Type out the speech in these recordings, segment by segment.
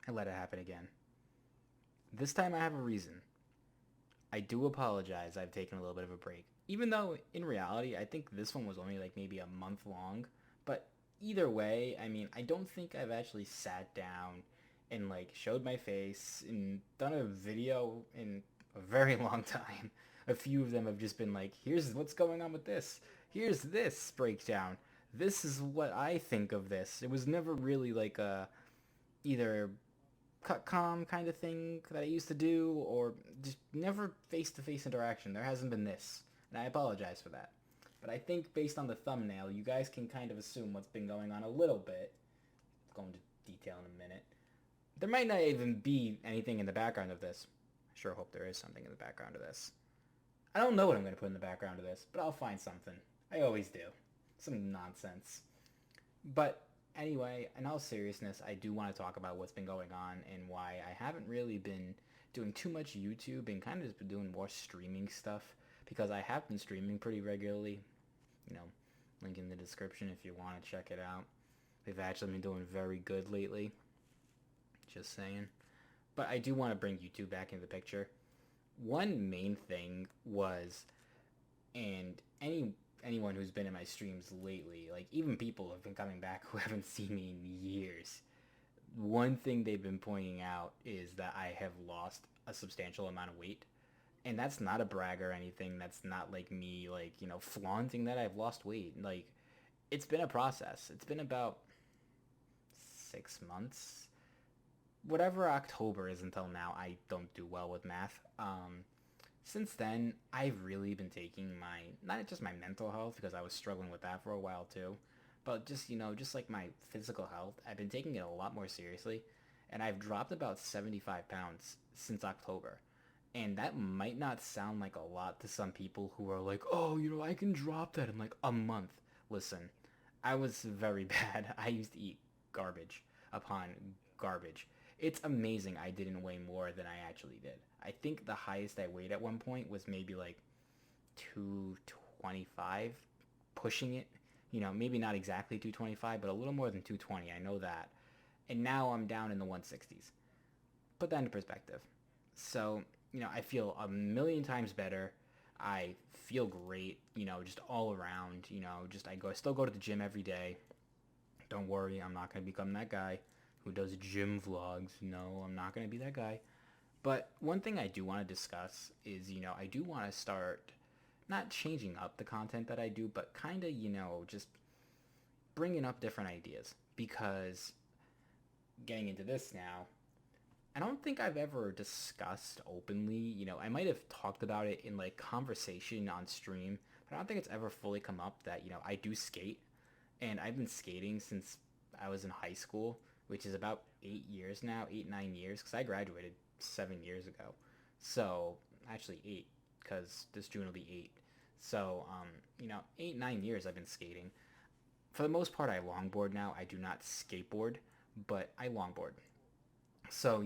I let it happen again. This time I have a reason. I do apologize. I've taken a little bit of a break. Even though, in reality, I think this one was only like maybe a month long. But either way, I mean, I don't think I've actually sat down and like showed my face and done a video in a very long time. A few of them have just been like, here's what's going on with this. Here's this breakdown. This is what I think of this. It was never really like a either cut com kind of thing that I used to do, or just never face to face interaction. There hasn't been this, and I apologize for that. But I think based on the thumbnail, you guys can kind of assume what's been going on a little bit. I'll go into detail in a minute. There might not even be anything in the background of this. I sure hope there is something in the background of this. I don't know what I'm going to put in the background of this, but I'll find something. I always do. Some nonsense. But anyway, in all seriousness, I do want to talk about what's been going on and why I haven't really been doing too much YouTube and kind of just been doing more streaming stuff because I have been streaming pretty regularly. You know, link in the description if you want to check it out. They've actually been doing very good lately. Just saying. But I do want to bring YouTube back into the picture. One main thing was, and anyone who's been in my streams lately, like even people have been coming back who haven't seen me in years. One thing they've been pointing out is that I have lost a substantial amount of weight. And that's not a brag or anything. That's not like me like, flaunting that I've lost weight. Like it's been a process. It's been about 6 months. Whatever October is until now, I don't do well with math. Since then, I've really been taking my, not just my mental health, because I was struggling with that for a while too, but just, just like my physical health, I've been taking it a lot more seriously, and I've dropped about 75 pounds since October. And that might not sound like a lot to some people who are like, oh, I can drop that in like a month. Listen, I was very bad. I used to eat garbage upon garbage. It's amazing I didn't weigh more than I actually did. I think the highest I weighed at one point was maybe like 225, pushing it. Maybe not exactly 225, but a little more than 220. I know that. And now I'm down in the 160s. Put that into perspective. So, I feel a million times better. I feel great, just all around, I still go to the gym every day. Don't worry, I'm not going to become that guy who does gym vlogs. No, I'm not going to be that guy. But one thing I do want to discuss is, I do want to start not changing up the content that I do, but kind of, just bringing up different ideas. Because getting into this now, I don't think I've ever discussed openly, I might have talked about it in like conversation on stream, but I don't think it's ever fully come up that, I do skate. And I've been skating since I was in high school, which is about 8 years now, 8, 9 years, because I graduated 7 years ago. So actually 8, because this June will be 8. So 8, 9 years I've been skating. For the most part, I longboard now. I do not skateboard, but I longboard. So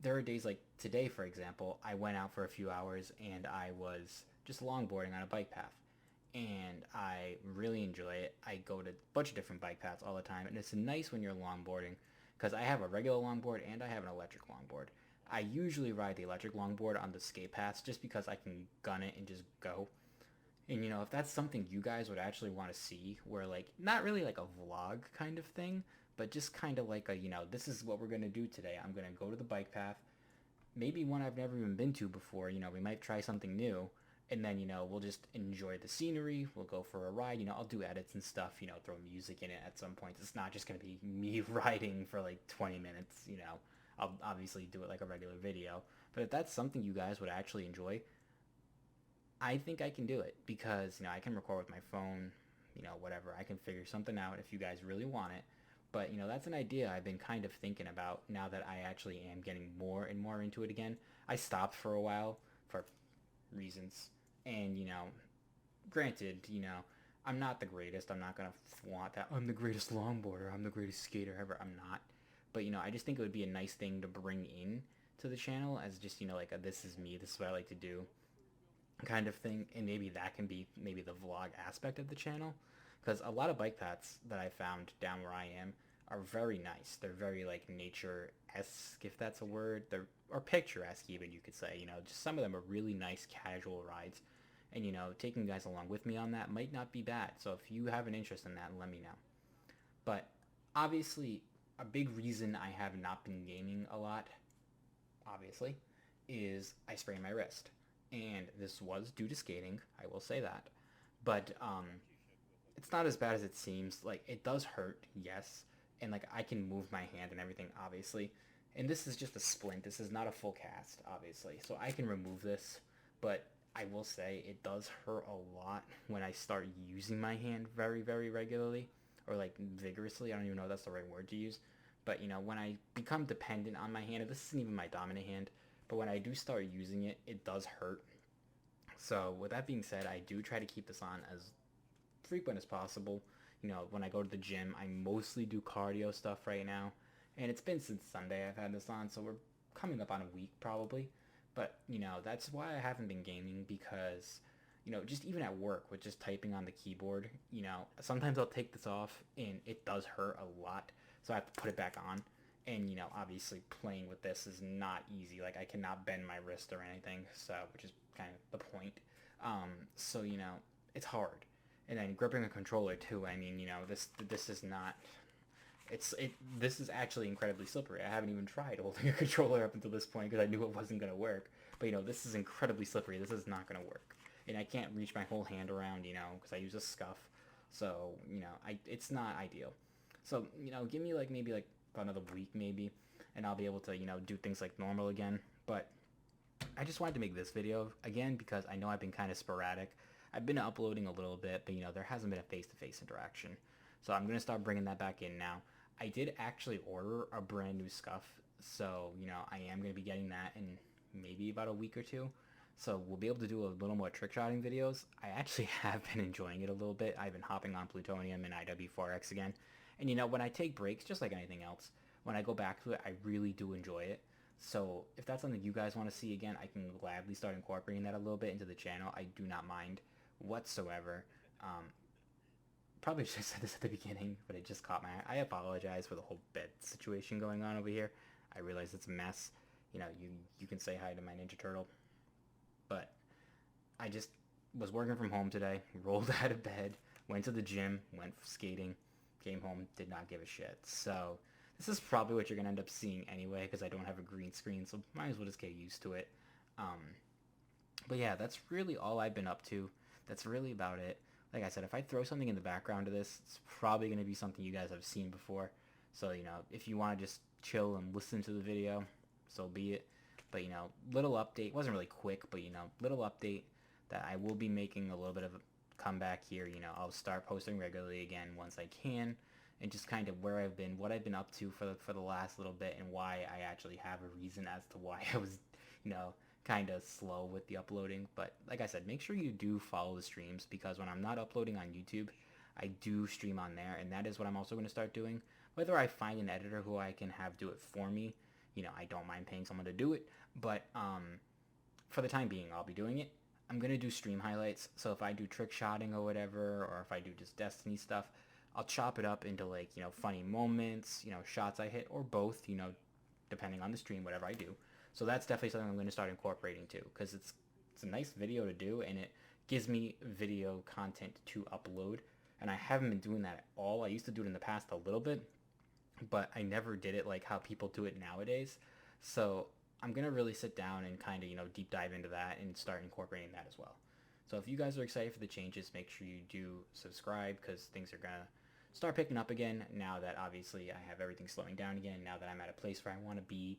there are days like today, for example, I went out for a few hours and I was just longboarding on a bike path and I really enjoy it. I go to a bunch of different bike paths all the time, and it's nice when you're longboarding because I have a regular longboard and I have an electric longboard. I usually ride the electric longboard on the skate paths just because I can gun it and just go. And if that's something you guys would actually want to see, where like not really like a vlog kind of thing, but just kind of like a this is what we're gonna do today. I'm gonna go to the bike path, maybe one I've never even been to before. We might try something new, and then we'll just enjoy the scenery. We'll go for a ride. I'll do edits and stuff. Throw music in it at some point. It's not just gonna be me riding for like 20 minutes. I'll obviously do it like a regular video. But if that's something you guys would actually enjoy, I think I can do it because I can record with my phone. Whatever. I can figure something out if you guys really want it. But that's an idea I've been kind of thinking about now that I actually am getting more and more into it again. I stopped for a while for reasons. And, granted, I'm not the greatest. I'm not going to flaunt that I'm the greatest longboarder. I'm the greatest skater ever. I'm not. But, I just think it would be a nice thing to bring in to the channel as just, like a this is me, this is what I like to do kind of thing. And maybe that can be maybe the vlog aspect of the channel. Because a lot of bike paths that I found down where I am are very nice. They're very like nature-esque, if that's a word. They're or picturesque even, you could say. Just some of them are really nice casual rides. And taking you guys along with me on that might not be bad. So if you have an interest in that, let me know. But obviously, a big reason I have not been gaming a lot, obviously, is I sprained my wrist. And this was due to skating, I will say that. But it's not as bad as it seems. Like, it does hurt, yes. And like I can move my hand and everything, obviously. And this is just a splint. This is not a full cast, obviously. So I can remove this. But I will say it does hurt a lot when I start using my hand very, very regularly. Or like vigorously. I don't even know if that's the right word to use. But when I become dependent on my hand, and this isn't even my dominant hand, but when I do start using it, it does hurt. So with that being said, I do try to keep this on as frequent as possible. When I go to the gym, I mostly do cardio stuff right now. And it's been since Sunday I've had this on, so we're coming up on a week probably. But, that's why I haven't been gaming because, just even at work with just typing on the keyboard, sometimes I'll take this off and it does hurt a lot. So I have to put it back on. And, obviously playing with this is not easy. Like, I cannot bend my wrist or anything, so, which is kind of the point. So, it's hard. And then gripping a controller too. I mean, this is not. This is actually incredibly slippery. I haven't even tried holding a controller up until this point because I knew it wasn't gonna work. But this is incredibly slippery. This is not gonna work, and I can't reach my whole hand around, because I use a scuff. So it's not ideal. So give me like maybe like another week maybe, and I'll be able to do things like normal again. But I just wanted to make this video again because I know I've been kind of sporadic. I've been uploading a little bit, but there hasn't been a face-to-face interaction. So I'm going to start bringing that back in now. I did actually order a brand new scuff, so I am going to be getting that in maybe about a week or two. So we'll be able to do a little more trick shotting videos. I actually have been enjoying it a little bit. I've been hopping on Plutonium and IW4X again. And when I take breaks, just like anything else, when I go back to it, I really do enjoy it. So if that's something you guys want to see again, I can gladly start incorporating that a little bit into the channel. I do not mind whatsoever. Probably should have said this at the beginning, but it just caught my eye. I apologize for the whole bed situation going on over here. I realize it's a mess. You can say hi to my Ninja Turtle. But I just was working from home today, rolled out of bed, went to the gym, went skating, came home, did not give a shit. So this is probably what you're going to end up seeing anyway because I don't have a green screen, so might as well just get used to it. But yeah, that's really all I've been up to. That's really about it. Like I said, if I throw something in the background of this, it's probably going to be something you guys have seen before. So, if you want to just chill and listen to the video, so be it. But, little update. It wasn't really quick, but, little update that I will be making a little bit of a comeback here. I'll start posting regularly again once I can. And just kind of where I've been, what I've been up to for the last little bit, and why I actually have a reason as to why I was, kind of slow with the uploading. But like I said, make sure you do follow the streams because when I'm not uploading on YouTube, I do stream on there, and that is what I'm also going to start doing. Whether I find an editor who I can have do it for me, I don't mind paying someone to do it, but for the time being, I'll be doing it. I'm going to do stream highlights, so if I do trick shotting or whatever, or if I do just Destiny stuff, I'll chop it up into like, funny moments, shots I hit, or both, depending on the stream, whatever I do. So that's definitely something I'm going to start incorporating too, because it's a nice video to do, and it gives me video content to upload, and I haven't been doing that at all. I used to do it in the past a little bit, but I never did it like how people do it nowadays. So I'm going to really sit down and kind of, deep dive into that and start incorporating that as well. So if you guys are excited for the changes, make sure you do subscribe because things are going to start picking up again now that obviously I have everything slowing down again, now that I'm at a place where I want to be.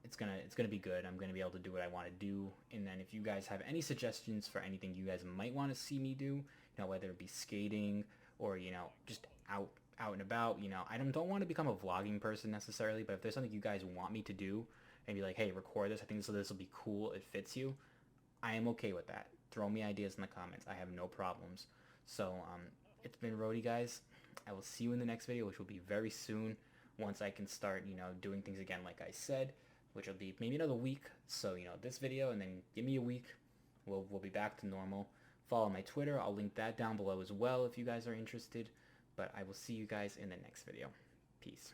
It's gonna be good. I'm gonna be able to do what I want to do. And then if you guys have any suggestions for anything you guys might want to see me do, whether it be skating or just out and about, I don't want to become a vlogging person necessarily, but if there's something you guys want me to do and be like, hey, record this, I think this will be cool, it fits you, I am okay with that. Throw me ideas in the comments. I have no problems. So it's been Rody, guys. I will see you in the next video, which will be very soon. Once I can start, doing things again like I said, which will be maybe another week. So, this video, and then give me a week. We'll be back to normal. Follow my Twitter. I'll link that down below as well if you guys are interested. But I will see you guys in the next video. Peace.